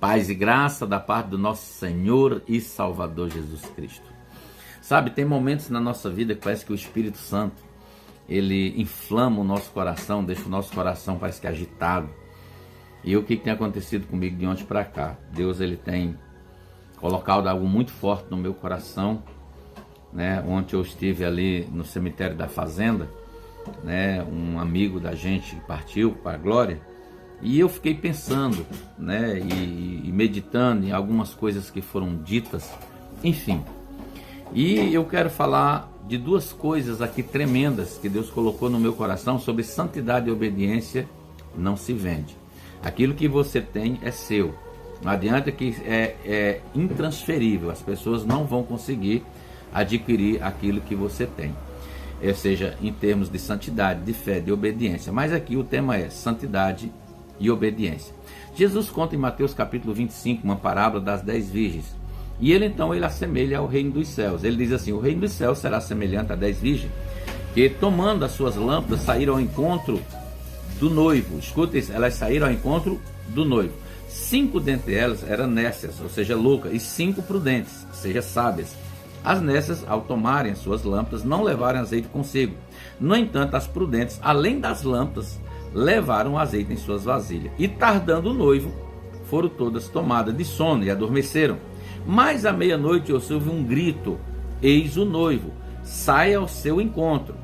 Paz e graça da parte do nosso Senhor e Salvador Jesus Cristo. Sabe, tem momentos na nossa vida que parece que o Espírito Santo, ele inflama o nosso coração, deixa o nosso coração parece que agitado. E o que tem acontecido comigo de ontem para cá? Deus, ele tem colocado algo muito forte no meu coração, né? Ontem eu estive ali no cemitério da fazenda, né? Um amigo da gente partiu para a glória. E eu fiquei pensando, né, e meditando em algumas coisas que foram ditas, enfim. E eu quero falar de duas coisas aqui tremendas que Deus colocou no meu coração sobre santidade e obediência não se vende. Aquilo que você tem é seu. Não adianta, que é intransferível. As pessoas não vão conseguir adquirir aquilo que você tem. Ou seja, em termos de santidade, de fé, de obediência. Mas aqui o tema é santidade e obediência. Jesus conta em Mateus capítulo 25 uma parábola das 10 virgens. E ele assemelha ao reino dos céus. Ele diz assim: o reino dos céus será semelhante a 10 virgens que, tomando as suas lâmpadas, saíram ao encontro do noivo. Escuta isso, elas saíram ao encontro do noivo. 5 dentre elas eram nécias, ou seja, loucas, e 5 prudentes, ou seja, sábias. As nécias, ao tomarem as suas lâmpadas, não levaram azeite consigo. No entanto, as prudentes, além das lâmpadas, levaram azeite em suas vasilhas. E tardando o noivo, foram todas tomadas de sono e adormeceram. Mas à meia-noite ouço um grito: eis o noivo, saia ao seu encontro.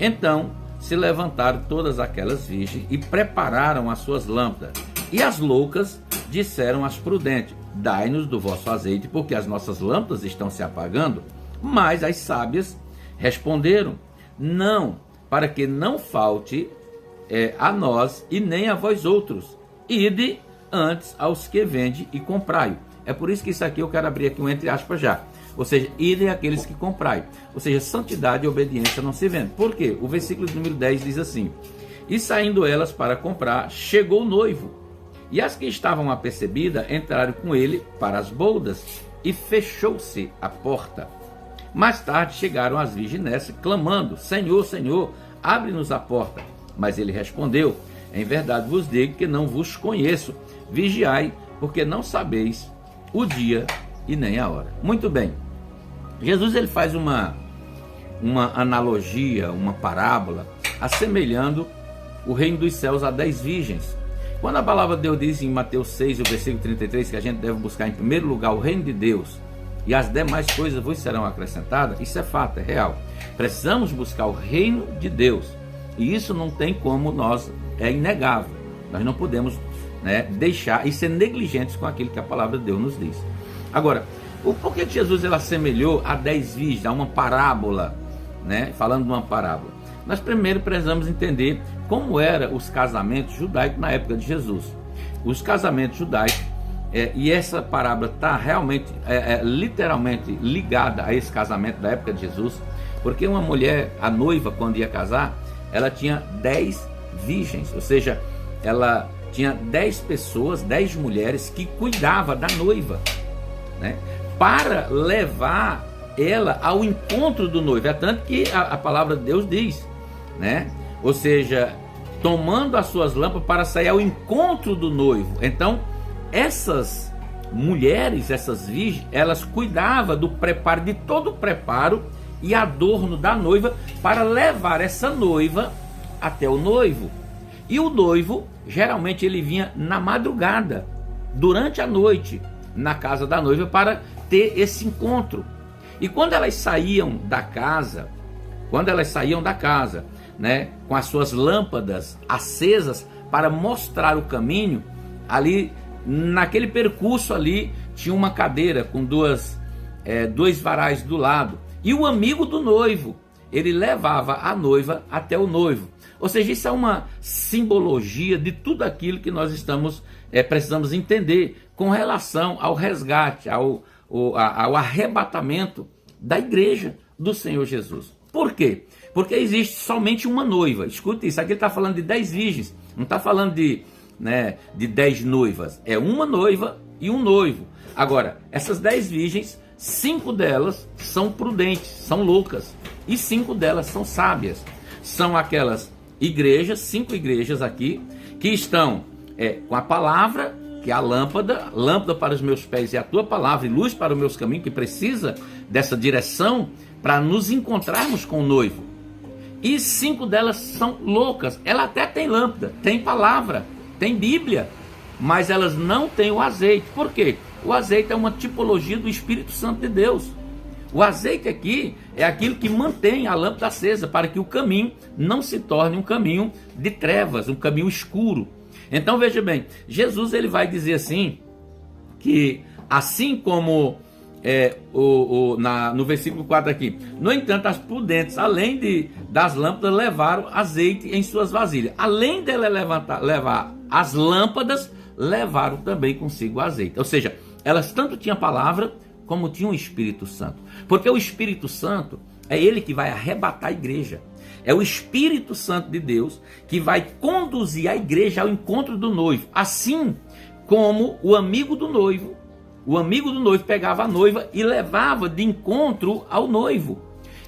Então se levantaram todas aquelas virgens e prepararam as suas lâmpadas. E as loucas disseram às prudentes: dai-nos do vosso azeite, porque as nossas lâmpadas estão se apagando. Mas as sábias responderam: não, para que não falte a nós e nem a vós outros. Ide antes aos que vendem e comprai. É por isso que isso aqui eu quero abrir aqui um entre aspas já. Ou seja, idem aqueles que comprai. Ou seja, santidade e obediência não se vendem. Por quê? O versículo número 10 diz assim: e saindo elas para comprar, chegou o noivo. E as que estavam apercebidas entraram com ele para as boldas, e fechou-se a porta. Mais tarde chegaram as virgens clamando: Senhor, Senhor, abre-nos a porta. Mas ele respondeu: em verdade vos digo que não vos conheço. Vigiai, porque não sabeis o dia e nem a hora. Muito bem. Jesus, ele faz uma analogia, uma parábola, assemelhando o reino dos céus a 10 virgens. Quando a palavra de Deus diz em Mateus 6, o versículo 33, que a gente deve buscar em primeiro lugar o reino de Deus e as demais coisas vos serão acrescentadas, isso é fato, é real. Precisamos buscar o reino de Deus. E isso não tem como é inegável. Nós não podemos, deixar e ser negligentes com aquilo que a palavra de Deus nos diz. Agora, por que Jesus ele assemelhou a 10 virgens, a uma parábola, falando de uma parábola? Nós primeiro precisamos entender como eram os casamentos judaicos na época de Jesus. Os casamentos judaicos, e essa parábola está realmente, literalmente ligada a esse casamento da época de Jesus, porque uma mulher, a noiva, quando ia casar, ela tinha 10 virgens, ou seja, ela tinha 10 pessoas, 10 mulheres que cuidavam da noiva, para levar ela ao encontro do noivo. É tanto que a palavra de Deus diz, ou seja, tomando as suas lâmpadas para sair ao encontro do noivo. Então, essas mulheres, essas virgens, elas cuidavam do preparo, de todo o preparo e adorno da noiva, para levar essa noiva até o noivo. E o noivo, geralmente, ele vinha na madrugada, durante a noite, na casa da noiva, para ter esse encontro. E quando elas saíam da casa, com as suas lâmpadas acesas para mostrar o caminho, ali, naquele percurso ali, tinha uma cadeira com dois varais do lado. E o amigo do noivo, ele levava a noiva até o noivo. Ou seja, isso é uma simbologia de tudo aquilo que nós precisamos entender com relação ao resgate, ao arrebatamento da igreja do Senhor Jesus. Por quê? Porque existe somente uma noiva. Escuta isso, aqui ele está falando de 10 virgens, não está falando de 10 noivas. É uma noiva e um noivo. Agora, essas 10 virgens, 5 delas são prudentes, são loucas, e 5 delas são sábias. São aquelas igrejas, 5 igrejas aqui, que estão com a palavra, que é a lâmpada para os meus pés e a tua palavra e luz para os meus caminhos, que precisa dessa direção para nos encontrarmos com o noivo. E 5 delas são loucas. Ela até tem lâmpada, tem palavra, tem Bíblia, mas elas não têm o azeite. Por quê? O azeite é uma tipologia do Espírito Santo de Deus. O azeite aqui é aquilo que mantém a lâmpada acesa, para que o caminho não se torne um caminho de trevas, um caminho escuro. Então veja bem, Jesus ele vai dizer assim, que assim como no versículo 4 aqui, no entanto as prudentes, além das lâmpadas, levaram azeite em suas vasilhas. Além dela levar as lâmpadas, levaram também consigo o azeite. Ou seja, elas tanto tinham a palavra, como tinham o Espírito Santo. Porque o Espírito Santo é ele que vai arrebatar a igreja. É o Espírito Santo de Deus que vai conduzir a igreja ao encontro do noivo. Assim como o amigo do noivo pegava a noiva e levava de encontro ao noivo.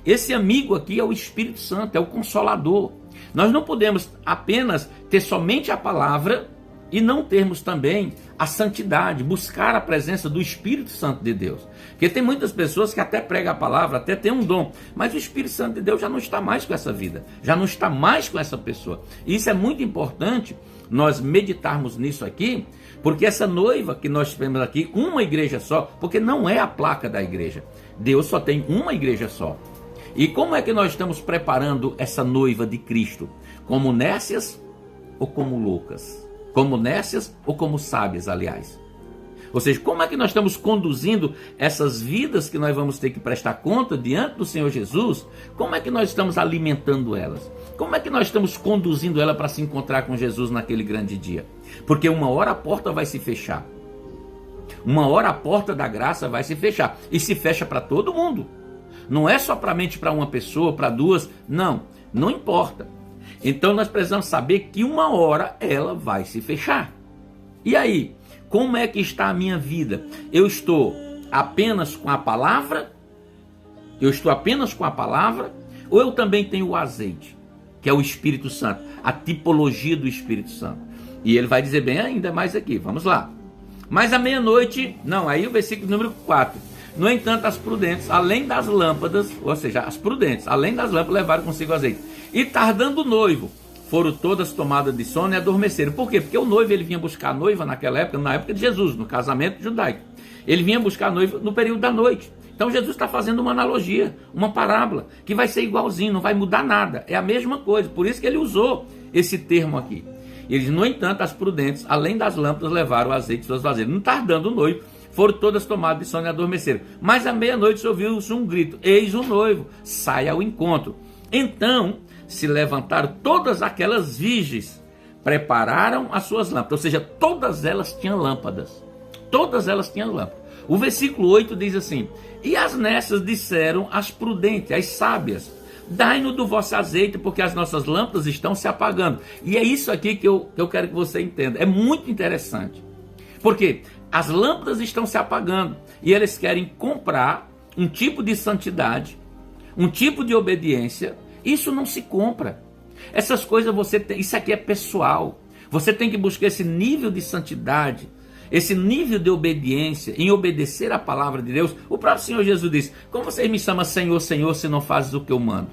Esse amigo aqui é o Espírito Santo, é o Consolador. Nós não podemos apenas ter somente a palavra e não termos também a santidade, buscar a presença do Espírito Santo de Deus. Porque tem muitas pessoas que até pregam a palavra, até tem um dom, mas o Espírito Santo de Deus já não está mais com essa vida, já não está mais com essa pessoa. E isso é muito importante nós meditarmos nisso aqui, porque essa noiva que nós temos aqui, uma igreja só, porque não é a placa da igreja. Deus só tem uma igreja só. E como é que nós estamos preparando essa noiva de Cristo? Como nécias ou como loucas? Como nécias ou como sábias, aliás. Ou seja, como é que nós estamos conduzindo essas vidas que nós vamos ter que prestar conta diante do Senhor Jesus? Como é que nós estamos alimentando elas? Como é que nós estamos conduzindo ela para se encontrar com Jesus naquele grande dia? Porque uma hora a porta vai se fechar. Uma hora a porta da graça vai se fechar. E se fecha para todo mundo. Não é somente para uma pessoa, para duas. Não, não importa. Então nós precisamos saber que uma hora ela vai se fechar. E aí, como é que está a minha vida? Eu estou apenas com a palavra? Eu estou apenas com a palavra? Ou eu também tenho o azeite, que é o Espírito Santo, a tipologia do Espírito Santo? E ele vai dizer bem ainda mais aqui, vamos lá. Mas à meia-noite, não, aí o versículo número 4. No entanto, as prudentes, além das lâmpadas, ou seja, as prudentes, além das lâmpadas, levaram consigo azeite. E tardando o noivo, foram todas tomadas de sono e adormeceram. Por quê? Porque o noivo ele vinha buscar a noiva naquela época, na época de Jesus, no casamento judaico. Ele vinha buscar a noiva no período da noite. Então Jesus está fazendo uma analogia, uma parábola, que vai ser igualzinho, não vai mudar nada. É a mesma coisa, por isso que ele usou esse termo aqui. Eles, no entanto, as prudentes, além das lâmpadas, levaram o azeite em suas vasilhas. Não tardando o noivo, foram todas tomadas de sono e adormeceram. Mas à meia-noite se ouviu-se um grito: eis o noivo, sai ao encontro. Então se levantaram todas aquelas virgens, prepararam as suas lâmpadas. Ou seja, todas elas tinham lâmpadas. Todas elas tinham lâmpadas. O versículo 8 diz assim: e as nécias disseram às prudentes, às sábias: dai-nos do vosso azeite, porque as nossas lâmpadas estão se apagando. E é isso aqui que eu quero que você entenda. É muito interessante. Porque as lâmpadas estão se apagando e eles querem comprar um tipo de santidade, um tipo de obediência. Isso não se compra. Essas coisas você tem, isso aqui é pessoal. Você tem que buscar esse nível de santidade, esse nível de obediência, em obedecer a palavra de Deus. O próprio Senhor Jesus disse: como vocês me chamam Senhor, Senhor, se não fazes o que eu mando?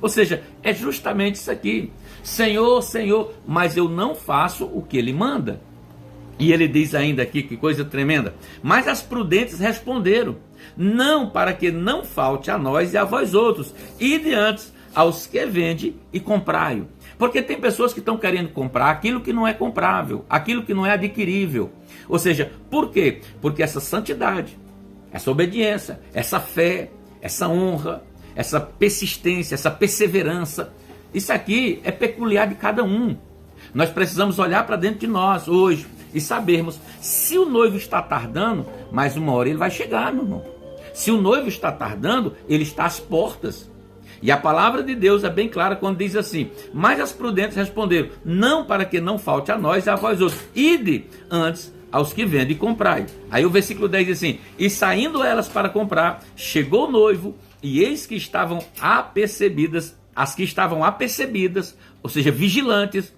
Ou seja, é justamente isso aqui. Senhor, Senhor, mas eu não faço o que Ele manda. E ele diz ainda aqui, que coisa tremenda: mas as prudentes responderam: não, para que não falte a nós e a vós outros, ide antes aos que vende e comprai-o. Porque tem pessoas que estão querendo comprar aquilo que não é comprável, aquilo que não é adquirível. Ou seja, por quê? Porque essa santidade, essa obediência, essa fé, essa honra, essa persistência, essa perseverança, isso aqui é peculiar de cada um. Nós precisamos olhar para dentro de nós hoje e sabermos se o noivo está tardando, mais uma hora ele vai chegar, meu irmão. Se o noivo está tardando, ele está às portas. E a palavra de Deus é bem clara quando diz assim: mas as prudentes responderam: não, para que não falte a nós e a vós outros, ide antes aos que vendem e comprai. Aí o versículo 10 diz assim: e saindo elas para comprar, chegou o noivo, e eis que estavam apercebidas, as que estavam apercebidas, ou seja, vigilantes,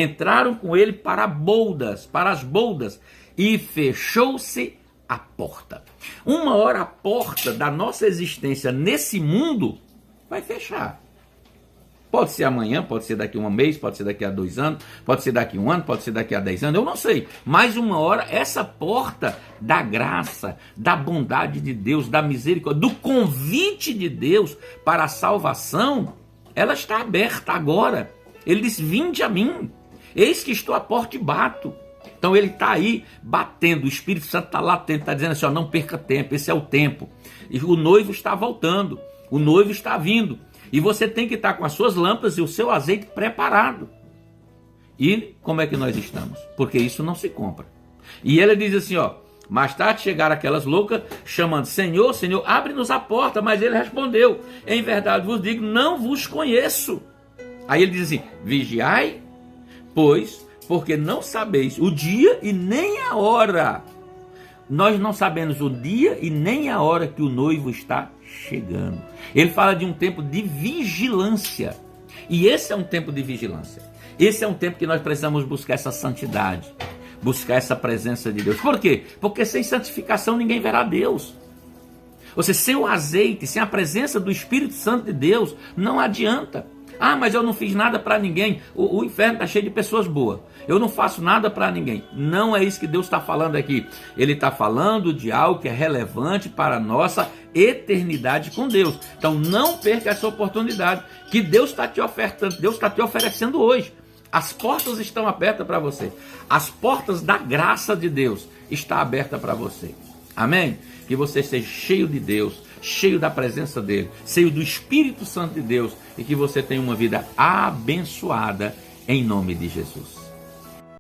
entraram com ele para as boldas, e fechou-se a porta. Uma hora a porta da nossa existência nesse mundo vai fechar. Pode ser amanhã, pode ser daqui a um mês, pode ser daqui a 2 anos, pode ser daqui a 1 ano, pode ser daqui a 10 anos, eu não sei. Mas uma hora essa porta da graça, da bondade de Deus, da misericórdia, do convite de Deus para a salvação, ela está aberta agora. Ele diz: vinde a mim, eis que estou à porta e bato. Então ele está aí batendo, o Espírito Santo está latente, está dizendo assim: ó, não perca tempo, esse é o tempo. E o noivo está voltando, o noivo está vindo. E você tem que estar com as suas lâmpadas e o seu azeite preparado. E como é que nós estamos? Porque isso não se compra. E ele diz assim, ó: mais tarde chegaram aquelas loucas chamando: Senhor, Senhor, abre-nos a porta. Mas ele respondeu: em verdade vos digo, não vos conheço. Aí ele diz assim: vigiai, pois, porque não sabeis o dia e nem a hora. Nós não sabemos o dia e nem a hora que o noivo está chegando. Ele fala de um tempo de vigilância. E esse é um tempo de vigilância. Esse é um tempo que nós precisamos buscar essa santidade, buscar essa presença de Deus. Por quê? Porque sem santificação ninguém verá Deus. Ou seja, sem o azeite, sem a presença do Espírito Santo de Deus, não adianta. Ah, mas eu não fiz nada para ninguém. O inferno está cheio de pessoas boas. Eu não faço nada para ninguém. Não é isso que Deus está falando aqui. Ele está falando de algo que é relevante para a nossa eternidade com Deus. Então não perca essa oportunidade que Deus está te ofertando, Deus está te oferecendo hoje. As portas estão abertas para você. As portas da graça de Deus estão abertas para você. Amém? Que você seja cheio de Deus, cheio da presença dele, cheio do Espírito Santo de Deus, e que você tenha uma vida abençoada em nome de Jesus.